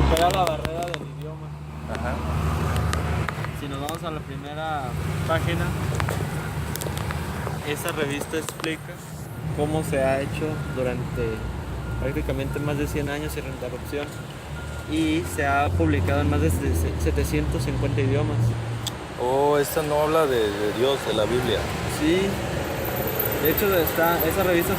supera la barrera del idioma. Ajá. Si nos vamos a la primera página, esa revista explica cómo se ha hecho durante prácticamente más de 100 años sin interrupción y se ha publicado en más de 750 idiomas. Oh, esta no habla de Dios, de la Biblia. Sí, de hecho esas revistas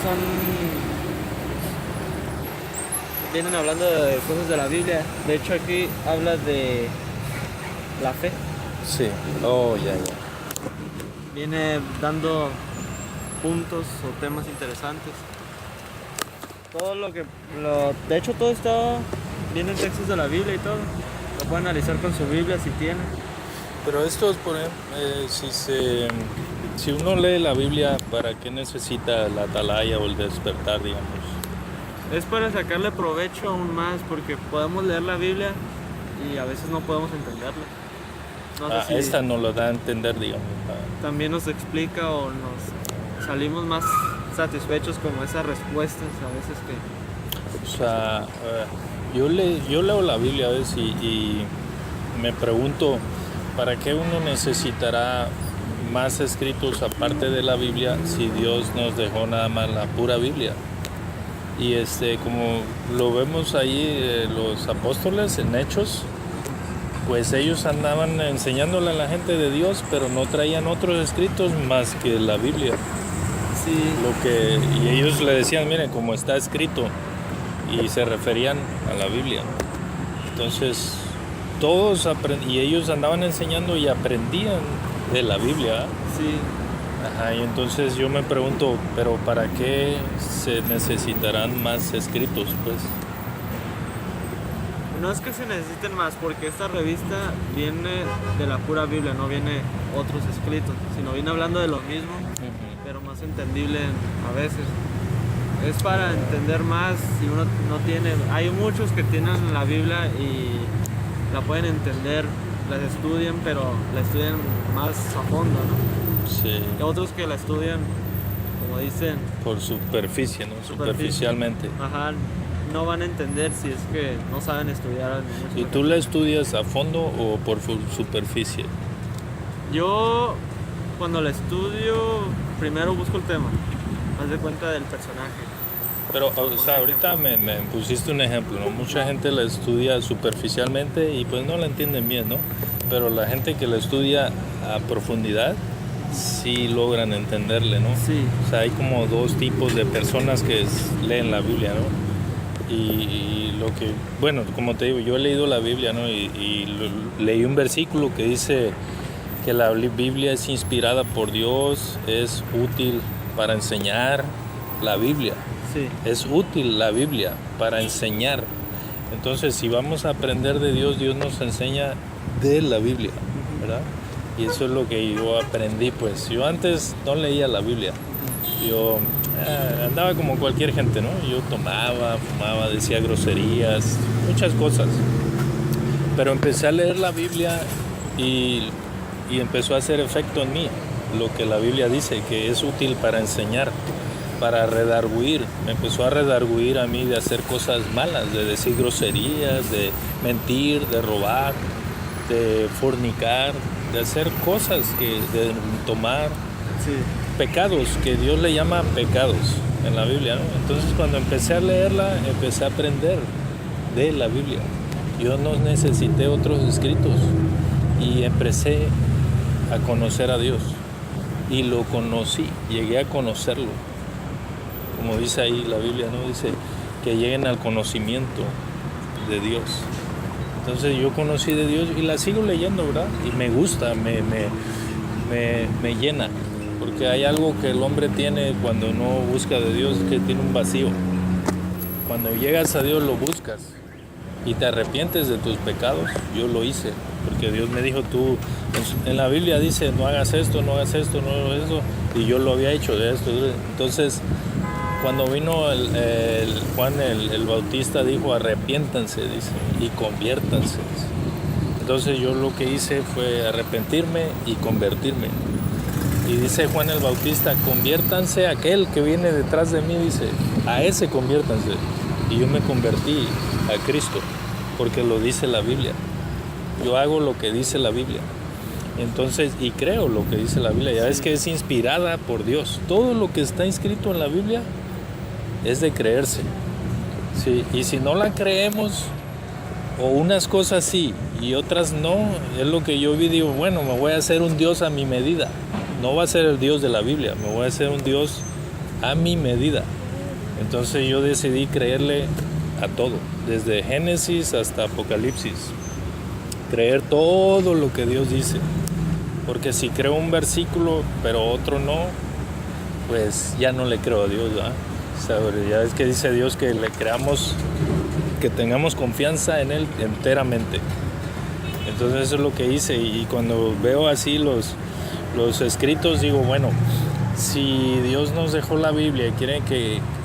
vienen hablando de cosas de la Biblia. De hecho aquí habla de la fe. Sí. Oh, ya. Viene dando puntos o temas interesantes. De hecho todo está viene en textos de la Biblia y todo. Lo pueden analizar con su Biblia si tienen. Pero esto es, por ejemplo, si uno lee la Biblia, ¿para qué necesita la atalaya o el despertar, digamos? Es para sacarle provecho aún más, porque podemos leer la Biblia y a veces no podemos entenderla. No sé si Esta nos lo da a entender, digamos. también nos explica o nos salimos más satisfechos con esas respuestas a veces que... O sea, yo leo la Biblia a veces y me pregunto, ¿para qué uno necesitará más escritos aparte de la Biblia si Dios nos dejó nada más la pura Biblia? Y como lo vemos ahí, los apóstoles en Hechos, pues ellos andaban enseñándole a la gente de Dios, pero no traían otros escritos más que la Biblia. Sí. Y ellos le decían, miren, como está escrito, y se referían a la Biblia. Entonces, y ellos andaban enseñando y aprendían de la Biblia. Sí. Ajá, y entonces yo me pregunto, ¿pero para qué se necesitarán más escritos, pues? No es que se necesiten más, porque esta revista viene de la pura Biblia, no viene otros escritos, sino viene hablando de lo mismo, pero más entendible a veces. Es para entender más si uno no tiene... Hay muchos que tienen la Biblia y la pueden entender, las estudian, pero la estudian más a fondo, ¿no? Sí. Y otros que la estudian, como dicen... Por superficie, ¿no? Superficialmente. Ajá, no van a entender si es que no saben estudiar. ¿Y tú la estudias a fondo o por superficie? Yo, cuando la estudio, primero busco el tema, haz de cuenta del personaje. Pero, o sea, ahorita me pusiste un ejemplo, ¿no? Mucha gente la estudia superficialmente y pues no la entienden bien, ¿no? Pero la gente que la estudia a profundidad, sí logran entenderle, ¿no? Sí. O sea, hay como dos tipos de personas que leen la Biblia, ¿no? Y lo que, bueno, como te digo, yo he leído la Biblia, ¿no? Leí un versículo que dice que la Biblia es inspirada por Dios, es útil para enseñar la Biblia. Sí. Es útil la Biblia para enseñar. Entonces, si vamos a aprender de Dios, Dios nos enseña de la Biblia, ¿verdad? Y eso es lo que yo aprendí, pues. Yo antes no leía la Biblia. Yo andaba como cualquier gente, ¿no? Yo tomaba, fumaba, decía groserías, muchas cosas. Pero empecé a leer la Biblia y empezó a hacer efecto en mí lo que la Biblia dice, que es útil para enseñar, para redarguir. Me empezó a redarguir a mí de hacer cosas malas, de decir groserías, de mentir, de robar, de fornicar, de hacer cosas, de tomar. Sí. Pecados, que Dios le llama pecados en la Biblia, ¿no? Entonces cuando empecé a leerla, empecé a aprender de la Biblia. Yo no necesité otros escritos y empecé a conocer a Dios y lo conocí, llegué a conocerlo. Como dice ahí la Biblia, ¿no? Dice que lleguen al conocimiento de Dios. Entonces yo conocí de Dios y la sigo leyendo, ¿verdad? Y me gusta, me llena. Porque hay algo que el hombre tiene cuando no busca de Dios, que tiene un vacío. Cuando llegas a Dios lo buscas y te arrepientes de tus pecados. Yo lo hice, porque Dios me dijo, tú, en la Biblia dice, no hagas esto, no hagas esto, no hagas eso, y yo lo había hecho de esto. Entonces, cuando vino Juan el Bautista, dijo, arrepiéntanse, dice, y conviértanse. Entonces yo lo que hice fue arrepentirme y convertirme. Y dice Juan el Bautista, conviértanse a aquel que viene detrás de mí, dice, a ese conviértanse. Y yo me convertí a Cristo. porque lo dice la Biblia. Yo hago lo que dice la Biblia. Entonces, y creo lo que dice la Biblia. Ya ves que es inspirada por Dios. Todo lo que está escrito en la Biblia es de creerse. Sí, y si no la creemos, o unas cosas sí y otras no, es lo que yo vi, digo, bueno, me voy a hacer un Dios a mi medida. No va a ser el Dios de la Biblia, me voy a hacer un Dios a mi medida. Entonces yo decidí creerle a todo, desde Génesis hasta Apocalipsis. Creer todo lo que Dios dice. Porque si creo un versículo, pero otro no, pues ya no le creo a Dios, ¿verdad? O sea, ya es que dice Dios que le creamos, que tengamos confianza en Él enteramente. Entonces eso es lo que hice, y cuando veo así los escritos, digo, bueno, si Dios nos dejó la Biblia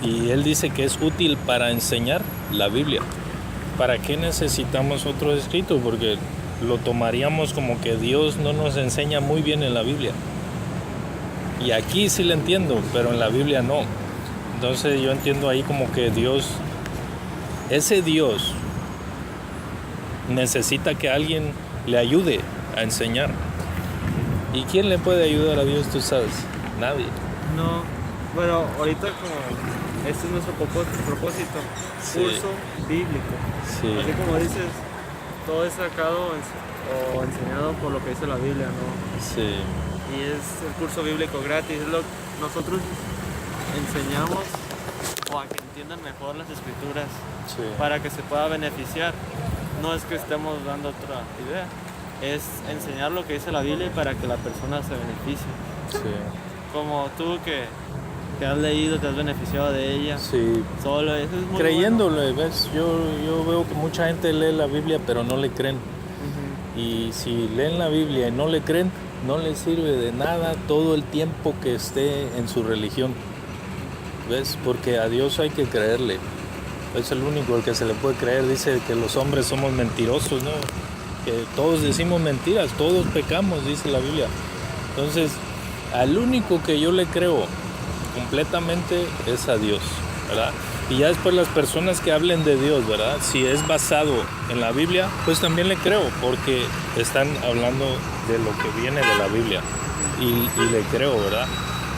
y Él dice que es útil para enseñar la Biblia, ¿para qué necesitamos otros escritos? Porque lo tomaríamos como que Dios no nos enseña muy bien en la Biblia. Y aquí sí le entiendo, pero en la Biblia no. Entonces yo entiendo ahí como que ese Dios necesita que alguien le ayude a enseñar. ¿Y quién le puede ayudar a Dios, tú sabes? Nadie. No, bueno, ahorita como este es nuestro propósito, Sí. curso bíblico. Sí. Así como dices, todo es sacado o enseñado por lo que dice la Biblia, ¿no? Sí. Y es el curso bíblico gratis, es lo que nosotros enseñamos o a que entiendan mejor las escrituras Sí. para que se pueda beneficiar. No es que estemos dando otra idea, es enseñar lo que dice la Biblia para que la persona se beneficie. Sí. Como tú que has leído, te has beneficiado de ella. Sí. Solo eso es muy Creyéndole, ¿ves? Yo veo que mucha gente lee la Biblia pero no le creen. Bueno. Y si leen la Biblia y no le creen, no les sirve de nada todo el tiempo que esté en su religión. ¿Ves? Porque a Dios hay que creerle. Es el único al que se le puede creer. Dice que los hombres somos mentirosos, ¿no? Que todos decimos mentiras, todos pecamos, dice la Biblia. Entonces, al único que yo le creo completamente es a Dios, ¿verdad? Y ya después las personas que hablen de Dios, ¿verdad? Si es basado en la Biblia, pues también le creo, porque están hablando de lo que viene de la Biblia y le creo, ¿verdad?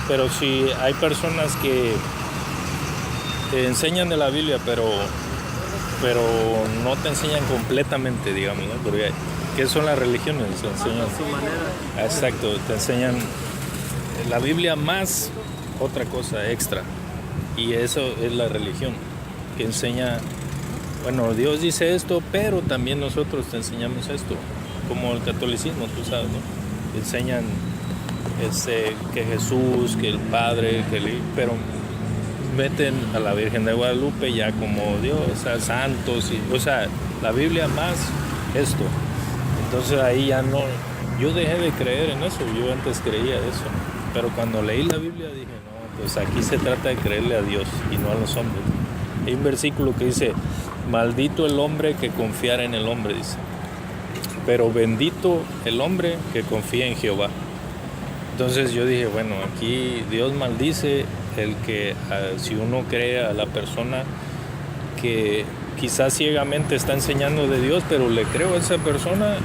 Pero si hay personas que te enseñan de la Biblia, pero no te enseñan completamente, digamos, ¿no? Porque ¿qué son las religiones? Te enseñan Su manera. exacto, te enseñan la Biblia más otra cosa extra, y eso es la religión, que enseña, bueno, Dios dice esto, pero también nosotros te enseñamos esto, como el catolicismo, tú sabes, ¿no? Te enseñan que Jesús, que el Padre, pero meten a la Virgen de Guadalupe ya como Dios, a santos, o sea, la Biblia más esto. Entonces ahí ya no, yo dejé de creer en eso, yo antes creía eso, pero cuando leí la Biblia dije, no, pues aquí se trata de creerle a Dios y no a los hombres. Hay un versículo que dice, maldito el hombre que confiara en el hombre, dice, pero bendito el hombre que confía en Jehová. Entonces yo dije, bueno, aquí Dios maldice el que si uno cree a la persona que quizás ciegamente está enseñando de Dios, pero le creo a esa persona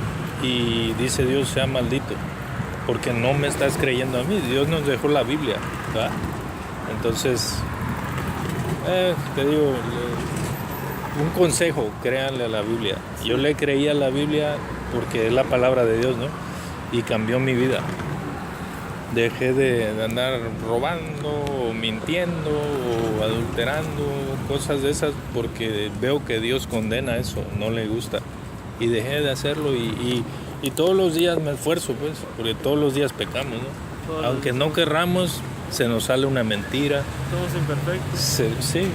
y dice Dios sea maldito, porque no me estás creyendo a mí. Dios nos dejó la Biblia, ¿verdad? Entonces, te digo, un consejo, créanle a la Biblia. Yo le creí a la Biblia porque es la palabra de Dios, ¿no? Y cambió mi vida. Dejé de andar robando o mintiendo o adulterando, cosas de esas, porque veo que Dios condena eso, no le gusta. Y dejé de hacerlo y todos los días me esfuerzo, pues, porque todos los días pecamos, ¿no? Aunque no querramos, se nos sale una mentira. Somos imperfectos. Sí,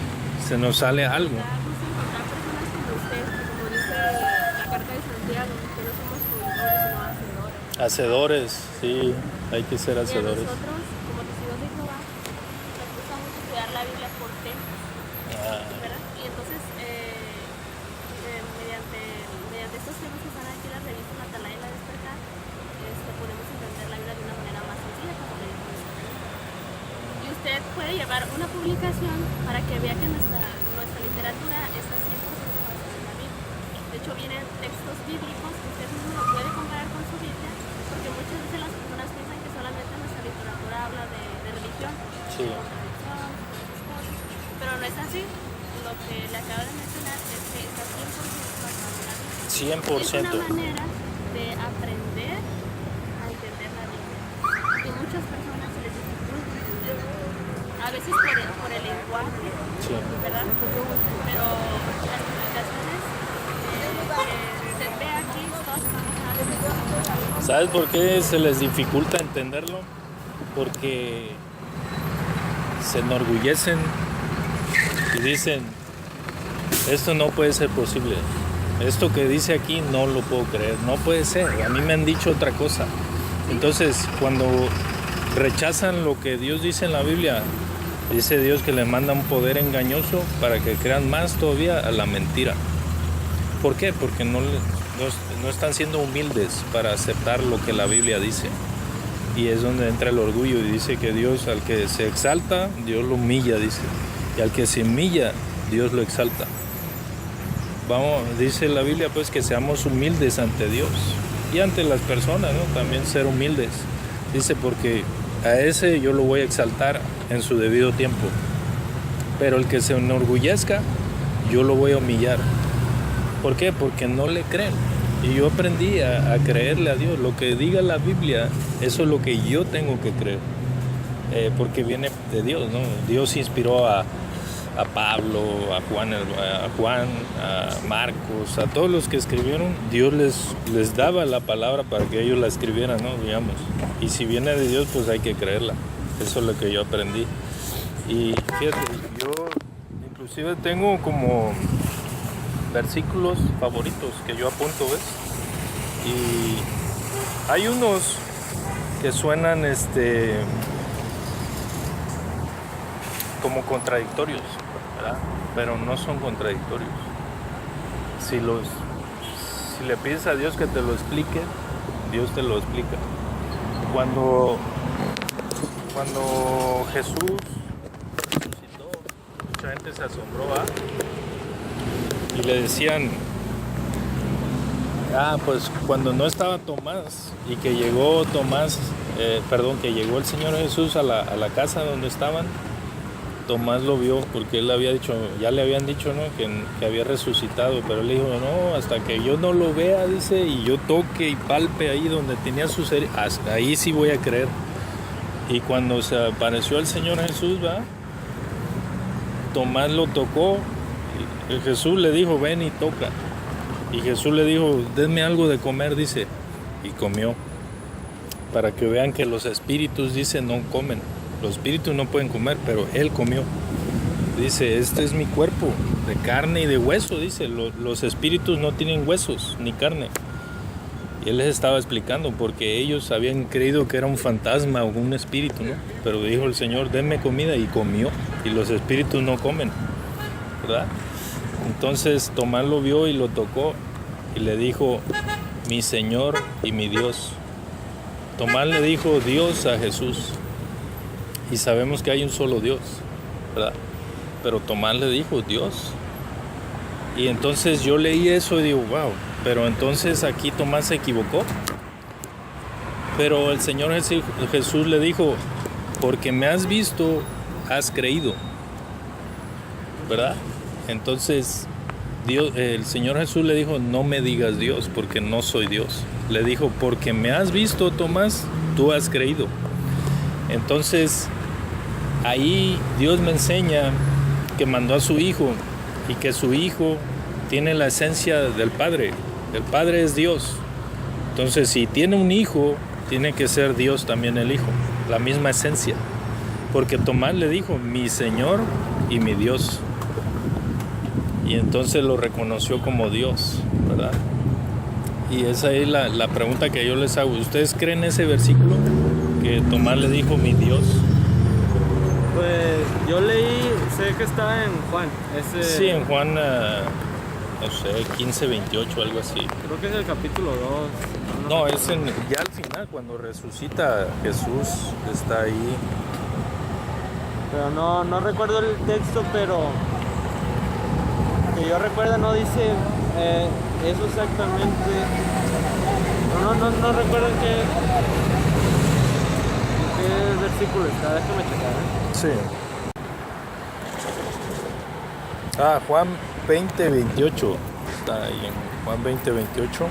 se nos sale algo. Encontrar personas como usted, como dice la carta de Santiago, que no somos jugadores sino hacedores. Hacedores, sí, hay que ser Y a hacedores. nosotros, como testigos de Jehová, nos gusta mucho estudiar la Biblia por temas, ¿verdad? Y entonces, mediante estos temas que están aquí en la revista La Atalaya y La Despertar, podemos entender la Biblia de una manera más sencilla, como le dijo el Señor. Y usted puede llevar una publicación para que vea que nuestra literatura está 100% basada en la Biblia. De De hecho, vienen textos bíblicos que usted mismo lo puede comparar con su Biblia, porque muchas veces las personas piensan que solamente nuestra literatura habla de religión, Sí. de tradición, de cosas, pero no es así. Lo que le acabo de mencionar es que está 100% basado en la Biblia. 100%. Es una manera de aprender a entender la Biblia. Y muchas personas se les dificulta entender. A veces por el lenguaje, Sí. ¿verdad? Pero las explicaciones que se ve aquí, todas son basadas. ¿Sabes por qué se les dificulta entenderlo? Porque se enorgullecen y dicen, esto no puede ser posible. Esto que dice aquí no lo puedo creer, no puede ser. A mí me han dicho otra cosa. Entonces, cuando rechazan lo que Dios dice en la Biblia, dice Dios que le manda un poder engañoso para que crean más todavía a la mentira. ¿Por qué? Porque no están siendo humildes para aceptar lo que la Biblia dice. Y es donde entra el orgullo y dice que Dios, al que se exalta, Dios lo humilla, dice. Y al que se humilla, Dios lo exalta. Dice la Biblia pues que seamos humildes ante Dios y ante las personas, ¿no? También ser humildes. Dice porque a ese yo lo voy a exaltar en su debido tiempo. Pero el que se enorgullezca, yo lo voy a humillar. ¿Por qué? Porque no le creen. Y yo aprendí a creerle a Dios. Lo que diga la Biblia, eso es lo que yo tengo que creer. Porque viene de Dios, ¿no? Dios inspiró a Pablo, a Juan, a Marcos, a todos los que escribieron. Dios les daba la palabra para que ellos la escribieran, ¿no? Digamos. Y si viene de Dios, pues hay que creerla. Eso es lo que yo aprendí. Y fíjate, yo inclusive tengo como versículos favoritos que yo apunto, ¿ves? Y hay unos que suenan como contradictorios, ¿verdad? Pero no son contradictorios. Si le pides a Dios que te lo explique, Dios te lo explica. Cuando Jesús resucitó, mucha gente se asombró, y le decían, pues cuando no estaba Tomás y que llegó que llegó el Señor Jesús a la casa donde estaban, Tomás lo vio porque él había dicho, ya le habían dicho, ¿no? que había resucitado, pero él dijo, no, hasta que yo no lo vea, dice, y yo toque y palpe ahí donde tenía sus heridas, hasta ahí sí voy a creer. Y cuando se apareció el Señor Jesús, Tomás lo tocó, y Jesús le dijo, ven y toca. Y Jesús le dijo, denme algo de comer, dice, y comió. Para que vean que los espíritus, dice, no comen. Los espíritus no pueden comer, pero él comió. Dice, este es mi cuerpo, de carne y de hueso, dice. Los espíritus no tienen huesos ni carne. Y él les estaba explicando, porque ellos habían creído que era un fantasma o un espíritu, ¿no? Pero dijo el Señor, denme comida, y comió. Y los espíritus no comen, ¿verdad? Entonces Tomás lo vio y lo tocó y le dijo, mi Señor y mi Dios. Tomás le dijo Dios a Jesús. Y sabemos que hay un solo Dios, ¿verdad? Pero Tomás le dijo Dios. Y entonces yo leí eso y digo, wow, pero entonces aquí Tomás se equivocó. Pero el Señor Jesús le dijo, porque me has visto, has creído, ¿verdad? Entonces el Señor Jesús le dijo, no me digas Dios, porque no soy Dios. Le dijo, porque me has visto, Tomás, tú has creído. Entonces ahí Dios me enseña que mandó a su Hijo y que su Hijo tiene la esencia del Padre. El Padre es Dios. Entonces si tiene un Hijo, tiene que ser Dios también el Hijo, la misma esencia. Porque Tomás le dijo, mi Señor y mi Dios. Y entonces lo reconoció como Dios, ¿verdad? Y esa es la pregunta que yo les hago. ¿Ustedes creen ese versículo? Que Tomás le dijo, mi Dios. Pues yo leí, sé que está en Juan. Sí, en Juan, no sé, 15, 28, algo así. Creo que es el capítulo 2. No, es ya al final, cuando resucita Jesús, está ahí. Pero no recuerdo el texto, pero que que yo recuerdo no dice eso exactamente. No recuerdo en qué versículo está, déjame checar. Sí. Juan 20:28. Está ahí en Juan 20:28.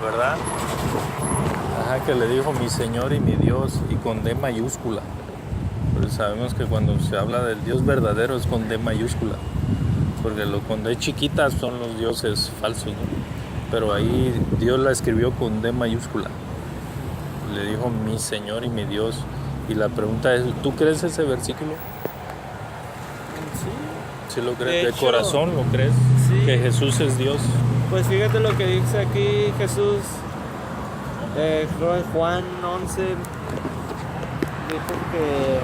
¿Verdad? Ajá, que le dijo mi Señor y mi Dios, y con D mayúscula. Pero sabemos que cuando se habla del Dios verdadero es con D mayúscula, porque con D chiquitas son los dioses falsos, ¿no? Pero ahí Dios la escribió con D mayúscula. Le dijo mi Señor y mi Dios. Y la pregunta es, ¿tú crees ese versículo? Sí. ¿Sí lo crees? ¿De hecho, corazón lo crees? Sí. ¿Que Jesús es Dios? Pues fíjate lo que dice aquí Jesús, creo en Juan 11, dijo que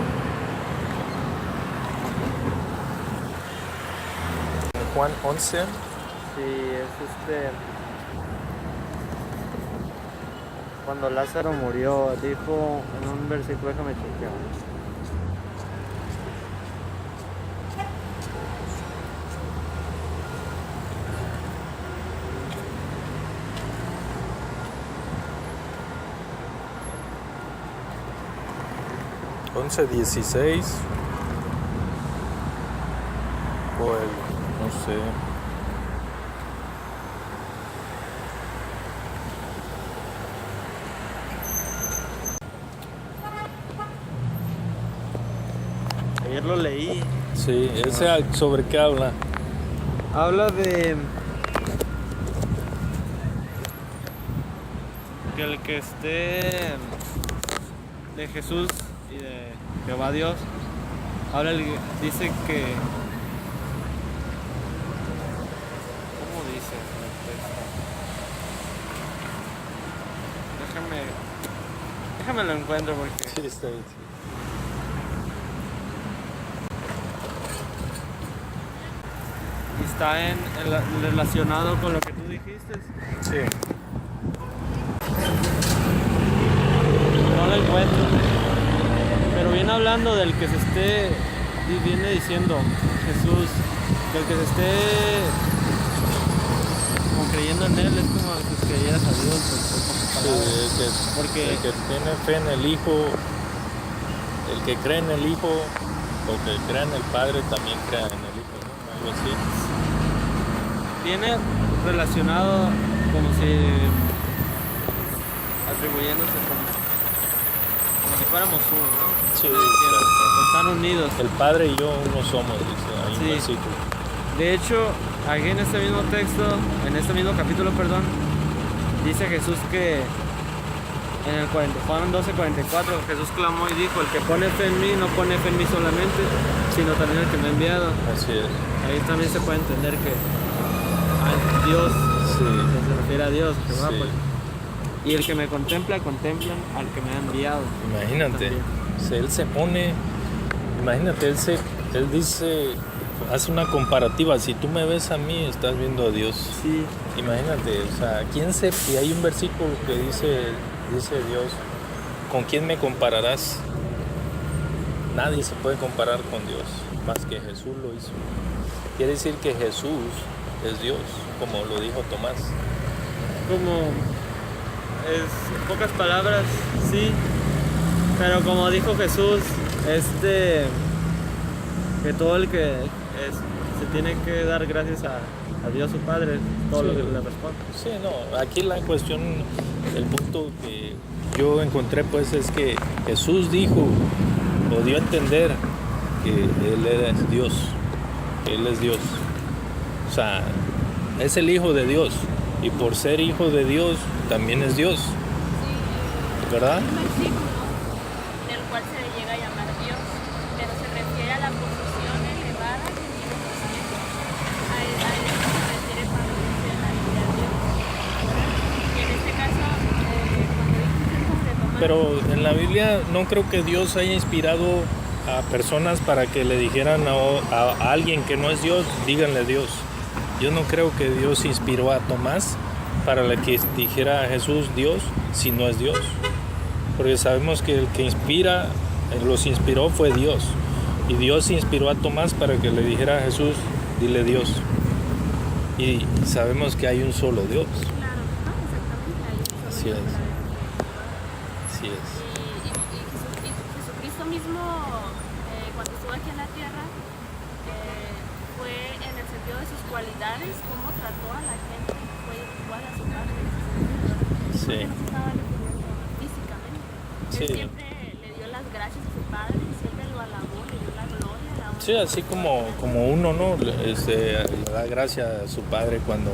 Juan 11. sí, es cuando Lázaro murió, dijo en un versículo, déjame chequear. Once 16 o el, no sé. Ayer lo leí. Sí, ese sobre qué habla. Habla de que el que esté de Jesús y de Jehová Dios, dice que, ¿cómo dice el texto? Déjame lo encuentro porque Sí, está ahí. está relacionado con lo que tú dijiste. Sí. No lo encuentro, pero viene hablando del que se esté, viene diciendo Jesús, que el que se esté como creyendo en él es como si creyeras a Dios, Sí, porque el que tiene fe en el Hijo, el que cree en el Hijo o que cree en el Padre también crea en el Hijo, ¿no? Algo así. viene relacionado como si atribuyéndose como si fuéramos uno, ¿no? Sí, Están unidos. el Padre y yo uno somos, dice ahí Sí. un versículo. De hecho, aquí en este mismo texto, en este mismo capítulo, perdón, dice Jesús que en el Juan 12:44, Jesús clamó y dijo, el que pone fe en mí no pone fe en mí solamente, sino también el que me ha enviado. Así es. Ahí también se puede entender que a Dios, Sí. que se refiere a Dios, Jehová, Sí. pues. Y el que me contempla, contemplan al que me ha enviado. Imagínate, También. si él se pone, imagínate, él dice, hace una comparativa, si tú me ves a mí, estás viendo a Dios. Sí, Imagínate, o sea, y hay un versículo que dice Dios, ¿con quién me compararás? Nadie se puede comparar con Dios, más que Jesús lo hizo. Quiere decir que Jesús es Dios, como lo dijo Tomás. como es en pocas palabras, sí, pero como dijo Jesús, que todo el que se tiene que dar gracias a Dios su Padre, todo Sí. lo que le responde. Sí, no, aquí la cuestión, el punto que yo encontré pues es que Jesús dijo o dio a entender que Él era Dios, que Él es Dios. O sea, es el Hijo de Dios y por ser Hijo de Dios también es Dios, ¿verdad? Un versículo del cual se le llega a llamar Dios, pero se refiere a la posición elevada que Dios tiene. A eso se refiere cuando dice la Biblia Dios. Y en este caso, cuando dice sobre Tomás, Pero en la Biblia no creo que Dios haya inspirado a personas para que le dijeran a alguien que no es Dios, díganle Dios. Yo no creo que Dios inspiró a Tomás para la que dijera a Jesús Dios si no es Dios? Porque sabemos que el que los inspiró fue Dios. Y Dios inspiró a Tomás para que le dijera a Jesús, dile Dios. Y sabemos que hay un solo Dios. Claro, exactamente. Hay un solo Así Dios es. verdaderamente. Así es. Y Jesucristo mismo, cuando estuvo aquí en la tierra, fue en el sentido de sus cualidades, cómo trató a la gente, fue igual a su padre. Sí. No se estaba refiriendo físicamente. Sí. Él siempre le dio las gracias a su padre, siempre lo alabó, le dio la gloria, la honra. Sí, así como uno, ¿no? Le da gracias a su padre cuando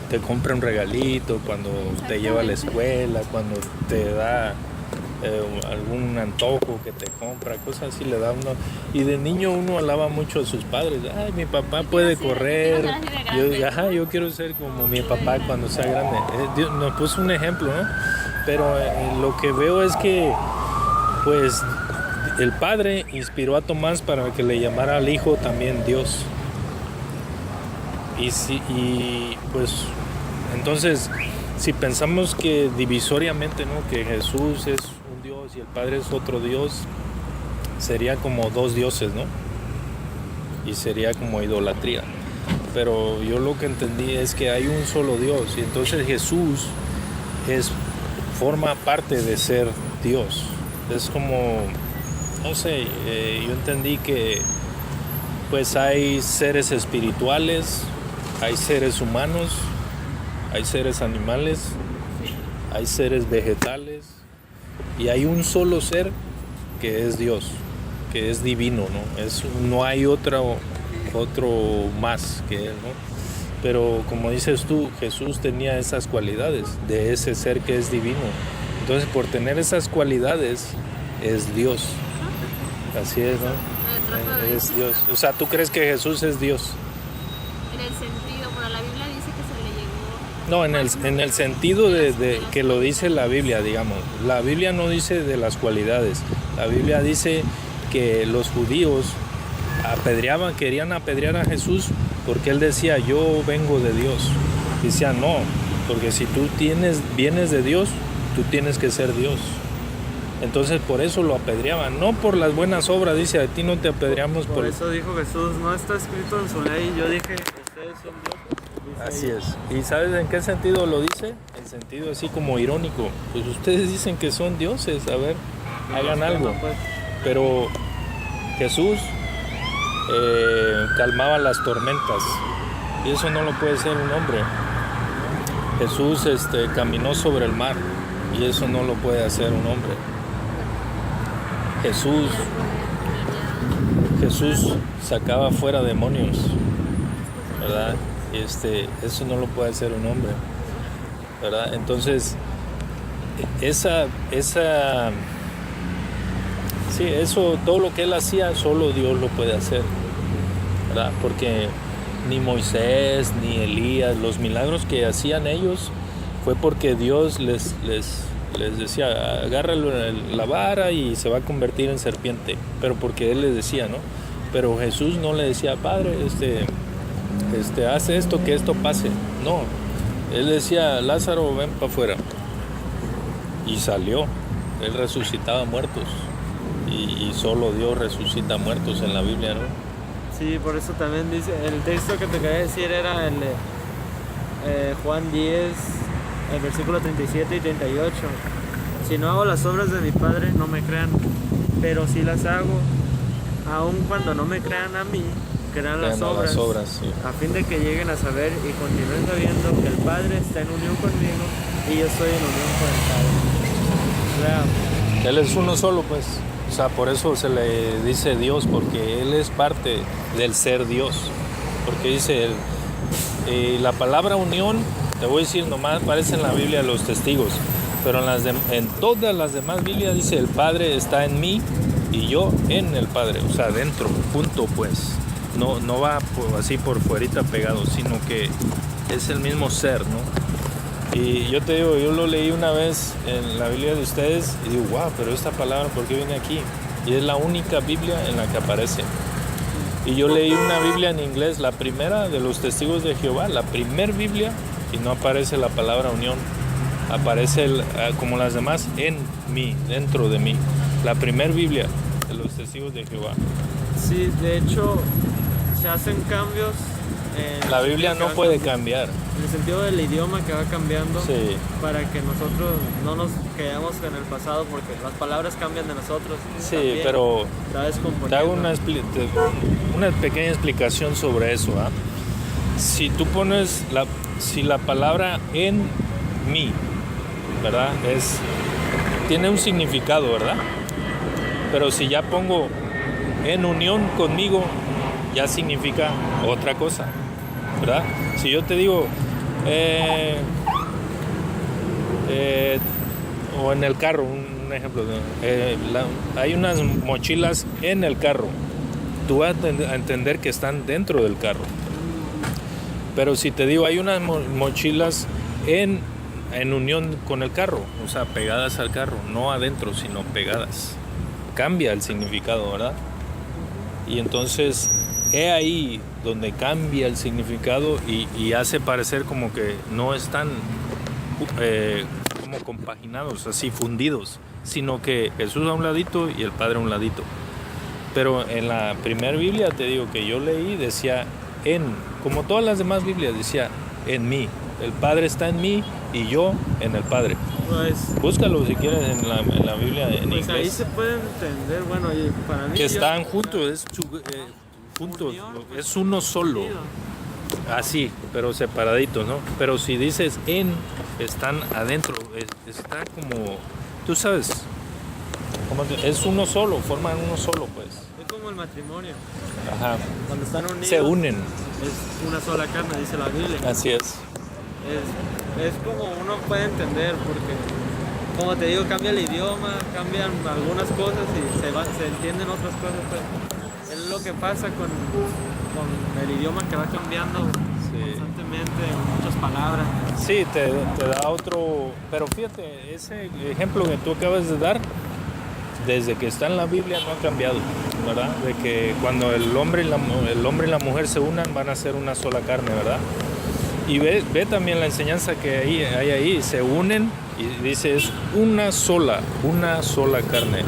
te compra un regalito, cuando te lleva a la escuela, cuando te da algún antojo que te compra, cosas así le da uno. Y de niño uno alaba mucho a sus padres. Ay, mi papá puede correr. Yo quiero ser como mi papá cuando sea grande. Dios nos puso un ejemplo, ¿no? Pero lo que veo es que, pues, el padre inspiró a Tomás para que le llamara al hijo también Dios. Y pues, entonces, si pensamos que divisoriamente, ¿no? Que Jesús es un Dios y el Padre es otro Dios, sería como dos dioses, ¿no? Y sería como idolatría. Pero yo lo que entendí es que hay un solo Dios y entonces Jesús forma parte de ser Dios. Es como, no sé, yo entendí que pues hay seres espirituales, hay seres humanos, hay seres animales, hay seres vegetales y hay un solo ser que es Dios, que es divino, ¿no? No hay otro más que Él, ¿no? Pero como dices tú, Jesús tenía esas cualidades de ese ser que es divino. Entonces, por tener esas cualidades, es Dios. Así es, ¿no? Es Dios. O sea, ¿tú crees que Jesús es Dios? En el sentido, bueno, la Biblia dice que se le llegó. No, en el sentido de que lo dice la Biblia, digamos. La Biblia no dice de las cualidades. La Biblia dice que los judíos querían apedrear a Jesús porque él decía, yo vengo de Dios. Decía, no, porque si tú vienes de Dios, tú tienes que ser Dios. Entonces por eso lo apedreaban, no por las buenas obras, dice, a ti no te apedreamos por eso dijo Jesús, no está escrito en su ley, yo dije, ustedes son Dios. Así es. ¿Y sabes en qué sentido lo dice? En sentido así como irónico. Pues ustedes dicen que son dioses, a ver, hagan algo. Pero Jesús calmaba las tormentas y eso no lo puede ser un hombre. Jesús caminó sobre el mar y eso no lo puede hacer un hombre. Jesús sacaba fuera demonios, ¿verdad? Eso no lo puede hacer un hombre, ¿verdad? Entonces eso, todo lo que él hacía, solo Dios lo puede hacer, ¿verdad? Porque ni Moisés, ni Elías, los milagros que hacían ellos, fue porque Dios les decía, agárralo en la vara y se va a convertir en serpiente, pero porque él les decía, ¿no? Pero Jesús no le decía, Padre, haz esto, que esto pase. No, él decía, Lázaro, ven para afuera. Y salió, él resucitaba muertos. Y solo Dios resucita muertos en la Biblia, ¿no? Sí, por eso también dice, el texto que te quería decir era el de Juan 10, el versículo 37 y 38. Si no hago las obras de mi Padre, no me crean, pero si las hago, aun cuando no me crean a mí, crean las obras, sí. A fin de que lleguen a saber y continúen sabiendo que el Padre está en unión conmigo y yo estoy en unión con el Padre. O sea, Él es uno solo, pues. O sea, por eso se le dice Dios, porque Él es parte del ser Dios. Porque dice, la palabra unión, te voy a decir nomás, aparece en la Biblia los testigos, pero en todas las demás Biblias dice, el Padre está en mí y yo en el Padre. O sea, dentro, junto, pues. No va así por fuerita pegado, sino que es el mismo ser, ¿no? Y yo te digo, yo lo leí una vez en la Biblia de ustedes y digo, wow, pero esta palabra, ¿por qué viene aquí? Y es la única Biblia en la que aparece. Y yo leí una Biblia en inglés, la primera de los testigos de Jehová, la primer Biblia y no aparece la palabra unión. Aparece como las demás, en mí, dentro de mí. La primer Biblia de los testigos de Jehová. Sí, de hecho, se hacen cambios. La Biblia no puede cambiar. En el sentido del idioma que va cambiando, Sí. para que nosotros no nos quedemos en el pasado, porque las palabras cambian de nosotros. Sí, también, pero está descomponiendo. te hago una pequeña explicación sobre eso. ¿Ah? Si tú pones si la palabra en mí, ¿verdad? Tiene un significado, ¿verdad? Pero si ya pongo en unión conmigo, ya significa otra cosa, ¿verdad? Si yo te digo, o en el carro, un ejemplo, hay unas mochilas en el carro, tú vas a entender que están dentro del carro. Pero si te digo, hay unas mochilas en unión con el carro, o sea, pegadas al carro, no adentro, sino pegadas, cambia el significado, ¿verdad? Y entonces es ahí donde cambia el significado y hace parecer como que no están como compaginados, así fundidos, sino que Jesús a un ladito y el Padre a un ladito. Pero en la primera Biblia, te digo, que yo leí, decía como todas las demás Biblias, decía en mí. El Padre está en mí y yo en el Padre. Pues, Búscalo si quieres en la Biblia en pues inglés. ahí se puede entender, bueno, y para mí... Que están juntos, juntos, es uno solo. Así, pero separaditos, ¿no? Pero si dices están adentro, está como, tú sabes, es uno solo, forman uno solo, pues. Es como el matrimonio. Ajá. Cuando están unidos, Se unen. es una sola carne, dice la Biblia. Así es. Es como uno puede entender, porque, como te digo, cambia el idioma, cambian algunas cosas y se entienden otras cosas. Pues. Es lo que pasa con el idioma, que va cambiando constantemente, muchas palabras. Sí, te da otro, pero fíjate, ese ejemplo que tú acabas de dar, desde que está en la Biblia no ha cambiado, ¿verdad? De que cuando el hombre y la mujer se unan, van a ser una sola carne, ¿verdad? Y ve también la enseñanza que hay ahí, se unen y dice es una sola carne.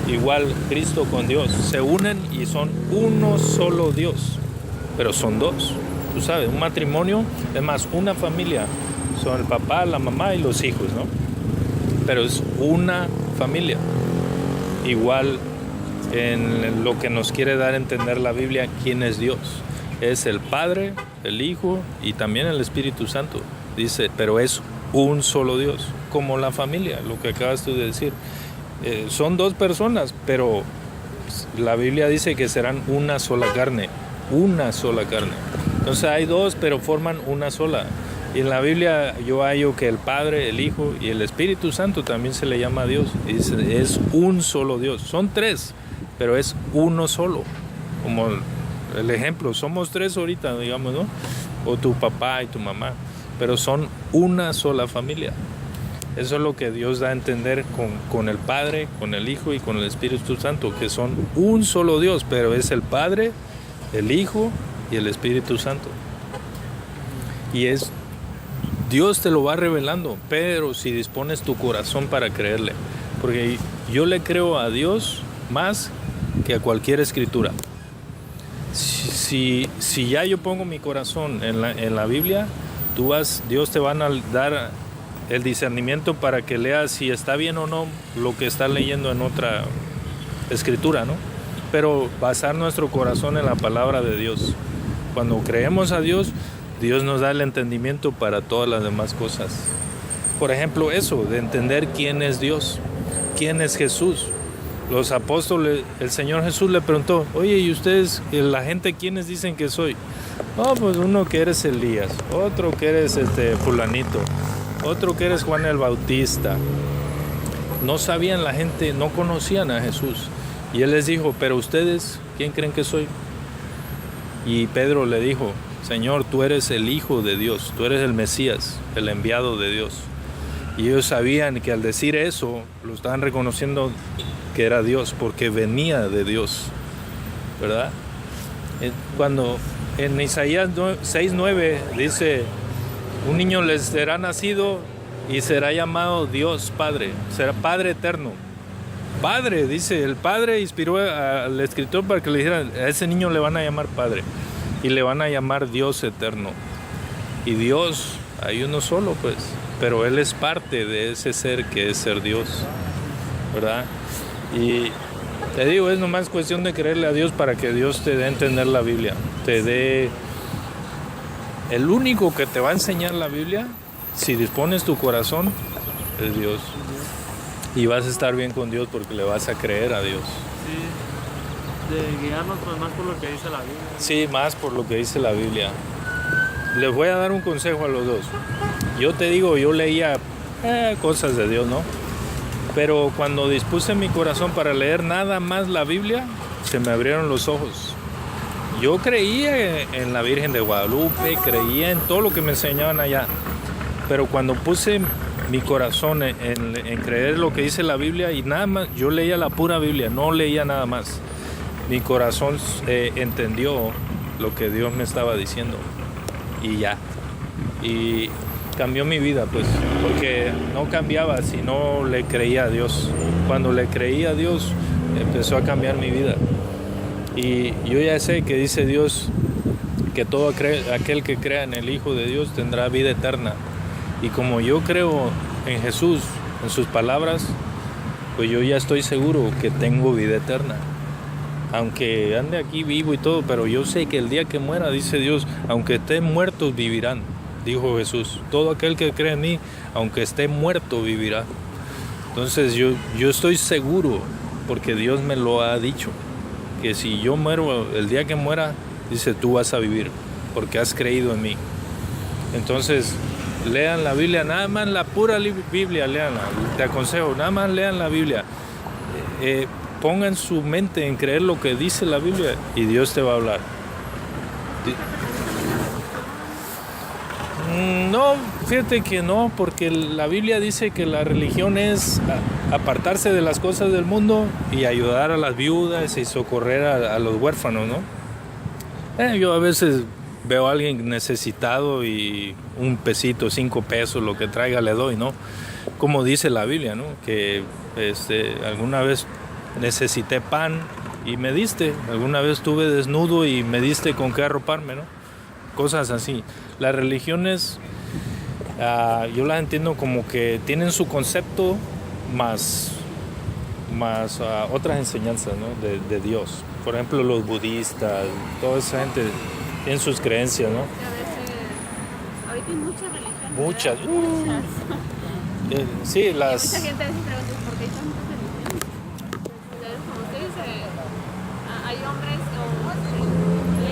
Igual Cristo con Dios, se unen y son uno solo Dios, pero son dos. Tú sabes, un matrimonio, es más, una familia, son el papá, la mamá y los hijos, ¿no? Pero es una familia. Igual en lo que nos quiere dar a entender la Biblia, ¿quién es Dios? Es el Padre, el Hijo y también el Espíritu Santo. Dice, pero es un solo Dios, como la familia, lo que acabas tú de decir. Son dos personas, pero la Biblia dice que serán una sola carne. Entonces hay dos, pero forman una sola. Y en la Biblia yo hallo que el Padre, el Hijo y el Espíritu Santo también se le llama a Dios. Y dice, es un solo Dios. Son tres, pero es uno solo. Como el ejemplo, somos tres ahorita, digamos, ¿no? O tu papá y tu mamá, pero son una sola familia. Eso es lo que Dios da a entender con el Padre, con el Hijo y con el Espíritu Santo, que son un solo Dios, pero es el Padre, el Hijo y el Espíritu Santo. Y Dios te lo va revelando, pero si dispones tu corazón para creerle, porque yo le creo a Dios más que a cualquier escritura. Si ya yo pongo mi corazón en la Biblia, Dios te va a dar el discernimiento para que leas si está bien o no lo que estás leyendo en otra escritura, ¿no? Pero basar nuestro corazón en la palabra de Dios. Cuando creemos a Dios, Dios nos da el entendimiento para todas las demás cosas. Por ejemplo, eso, de entender quién es Dios, quién es Jesús. Los apóstoles, el Señor Jesús le preguntó, oye, ¿y ustedes, la gente, quiénes dicen que soy? Oh, pues uno que eres Elías, otro que eres fulanito, otro que eres Juan el Bautista. No sabían la gente, no conocían a Jesús. Y Él les dijo, pero ustedes, ¿quién creen que soy? Y Pedro le dijo, Señor, tú eres el Hijo de Dios, tú eres el Mesías, el enviado de Dios. Y ellos sabían que al decir eso, lo estaban reconociendo que era Dios, porque venía de Dios, ¿verdad? Cuando en Isaías 6:9 dice Un niño les será nacido y será llamado Dios Padre, será Padre eterno. Padre, dice, el Padre inspiró al escritor para que le dijeran, a ese niño le van a llamar Padre y le van a llamar Dios eterno. Y Dios, hay uno solo pues, pero Él es parte de ese ser que es ser Dios, ¿verdad? Y te digo, es nomás cuestión de creerle a Dios para que Dios te dé a entender la Biblia, te dé... El único que te va a enseñar la Biblia, si dispones tu corazón, es Dios. Y vas a estar bien con Dios porque le vas a creer a Dios. Sí, de guiarnos pues, más por lo que dice la Biblia. Sí, más por lo que dice la Biblia. Les voy a dar un consejo a los dos. Yo te digo, yo leía cosas de Dios, ¿no? Pero cuando dispuse mi corazón para leer nada más la Biblia, se me abrieron los ojos. Yo creía en la Virgen de Guadalupe, creía en todo lo que me enseñaban allá. Pero cuando puse mi corazón en creer lo que dice la Biblia y nada más, yo leía la pura Biblia, no leía nada más. Mi corazón entendió lo que Dios me estaba diciendo y ya. Y cambió mi vida, pues, porque no cambiaba si no le creía a Dios. Cuando le creía a Dios, empezó a cambiar mi vida. Y yo ya sé que dice Dios que todo aquel que crea en el Hijo de Dios tendrá vida eterna. Y como yo creo en Jesús, en sus palabras, pues yo ya estoy seguro que tengo vida eterna. Aunque ande aquí vivo y todo, pero yo sé que el día que muera, dice Dios, aunque estén muertos vivirán, dijo Jesús. Todo aquel que cree en mí, aunque esté muerto, vivirá. Entonces yo estoy seguro, porque Dios me lo ha dicho, que si yo muero, el día que muera, dice, tú vas a vivir, porque has creído en mí. Entonces, lean la Biblia, nada más la pura Biblia, leanla. Te aconsejo, nada más lean la Biblia. Pongan su mente en creer lo que dice la Biblia y Dios te va a hablar. No, fíjate que no, porque la Biblia dice que la religión es apartarse de las cosas del mundo y ayudar a las viudas y socorrer a los huérfanos, ¿no? Yo a veces veo a alguien necesitado y un pesito, 5 pesos, lo que traiga le doy, ¿no? Como dice la Biblia, ¿no? Que alguna vez necesité pan y me diste, alguna vez estuve desnudo y me diste con qué arroparme, ¿no? Cosas así. Las religiones, yo las entiendo como que tienen su concepto más otras enseñanzas, ¿no? de Dios. Por ejemplo, los budistas, toda esa gente tiene sus creencias, ¿no? Ahorita hay muchas religiones. Muchas. Sí, Y las... mucha gente a veces pregunta, ¿por qué hay tantas religiones? Entonces, como usted dice, hay hombres que leen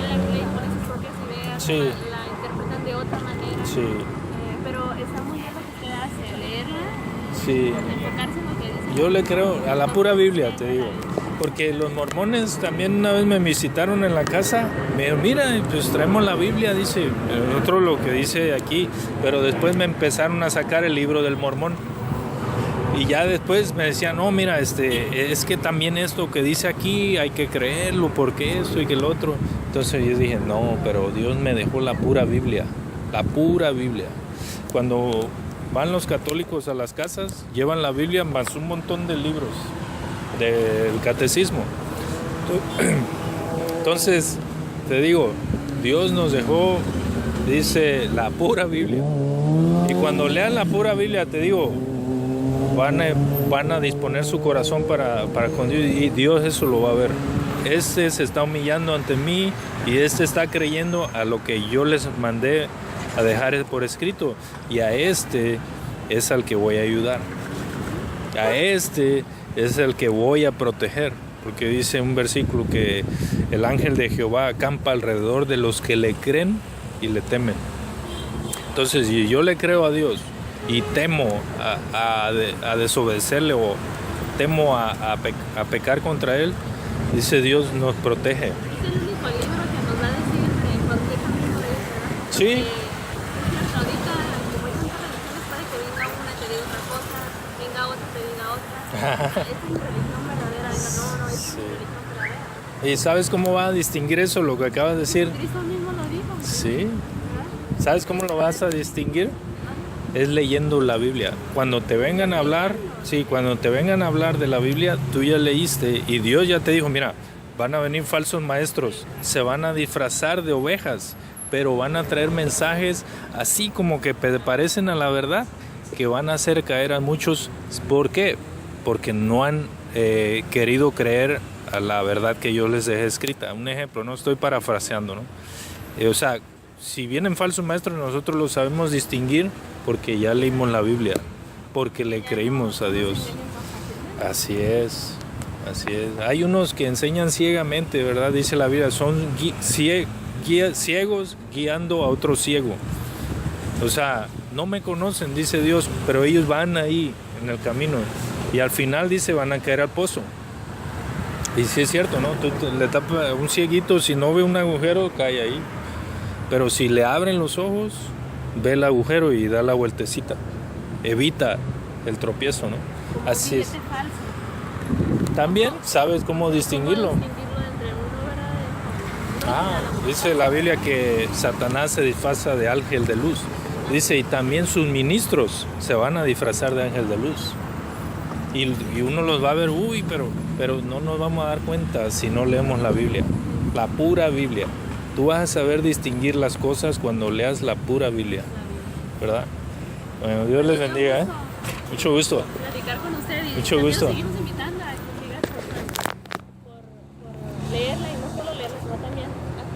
la Biblia y ponen sus propias ideas, Sí. la interpretan de otra manera. Sí. Pero está muy bien lo que usted hace, leerla, Sí. enfocarse en lo que dice. Yo le creo a la pura Biblia, te digo. Porque los mormones también una vez me visitaron en la casa. Me dijeron, mira, pues traemos la Biblia, dice. Otro lo que dice aquí. Pero después me empezaron a sacar el libro del mormón. Y ya después me decían, no, mira, es que también esto que dice aquí hay que creerlo, porque esto y que el otro. Entonces yo dije, no, pero Dios me dejó la pura Biblia. La pura Biblia. Cuando van los católicos a las casas, llevan la Biblia más un montón de libros del catecismo. Entonces, te digo, Dios nos dejó, dice, la pura Biblia. Y cuando lean la pura Biblia, te digo, van a disponer su corazón para con Dios, y Dios eso lo va a ver. Este se está humillando ante mí y este está creyendo a lo que yo les mandé a dejar por escrito, y a este es al que voy a ayudar, a este es el que voy a proteger, porque dice un versículo que el ángel de Jehová acampa alrededor de los que le creen y le temen. Entonces, si yo le creo a Dios y temo a desobedecerle o temo a pecar contra Él, dice Dios nos protege. Es el único libro que nos va a decir en cualquier camino de Dios, ¿verdad? Sí. Ahorita, como hay tantas religiones, puede que venga una y te diga una cosa, venga otra y te diga otra. Esta es mi religión verdadera, venga, no, esta es mi religión verdadera. ¿Y sabes cómo va a distinguir eso, lo que acabas de decir? Cristo mismo lo dijo. Sí. ¿Sabes cómo lo vas a distinguir? Es leyendo la Biblia. Cuando te vengan a hablar, sí, cuando te vengan a hablar de la Biblia, tú ya leíste y Dios ya te dijo, mira, van a venir falsos maestros, se van a disfrazar de ovejas, pero van a traer mensajes así como que parecen a la verdad, que van a hacer caer a muchos. ¿Por qué? Porque no han querido creer a la verdad que yo les dejé escrita. Un ejemplo, no estoy parafraseando, ¿no? O sea, si vienen falsos maestros, nosotros lo sabemos distinguir porque ya leímos la Biblia, porque le creímos a Dios. Así es, así es. Hay unos que enseñan ciegamente, ¿verdad? Dice la Biblia, son ciegos guiando a otro ciego. O sea, no me conocen, dice Dios, pero ellos van ahí en el camino y al final dice van a caer al pozo. Y sí es cierto, ¿no? Tú le tapas un cieguito, si no ve un agujero, cae ahí. Pero si le abren los ojos, ve el agujero y da la vueltecita. Evita el tropiezo, ¿no? Así es. También sabes cómo distinguirlo. Dice la Biblia que Satanás se disfraza de ángel de luz. Dice, y también sus ministros se van a disfrazar de ángel de luz. Y uno los va a ver, pero no nos vamos a dar cuenta si no leemos la Biblia. La pura Biblia. Tú vas a saber distinguir las cosas cuando leas la pura Biblia, ¿verdad? Bueno, Dios les bendiga, ¿eh? Mucho gusto. Platicar con ustedes y mucho gusto. seguimos invitando.